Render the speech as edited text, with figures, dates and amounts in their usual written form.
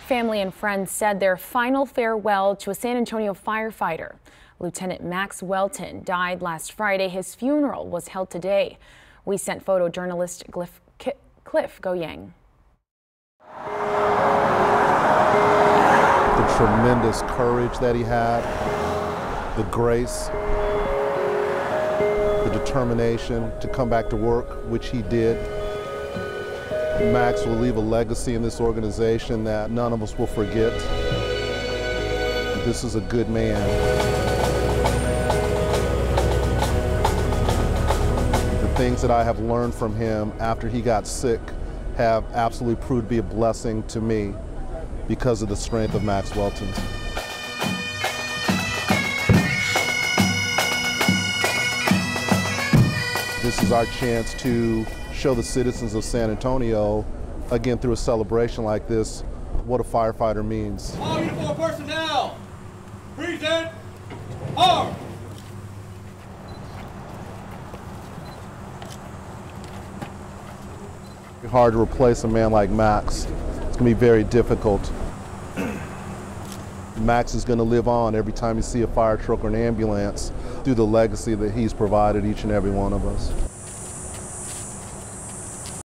Family and friends said their final farewell to a San Antonio firefighter. Lieutenant Max Welten died last Friday. His funeral was held today. We sent photojournalist Cliff Goyang. The tremendous courage that he had, the grace, the determination to come back to work, which he did. Max will leave a legacy in this organization that none of us will forget. This is a good man. The things that I have learned from him after he got sick have absolutely proved to be a blessing to me because of the strength of Max Welten. This is our chance to show the citizens of San Antonio, again through a celebration like this, what a firefighter means. All uniform personnel, present arms. It's hard to replace a man like Max. It's going to be very difficult. Max is going to live on every time you see a fire truck or an ambulance through the legacy that he's provided each and every one of us.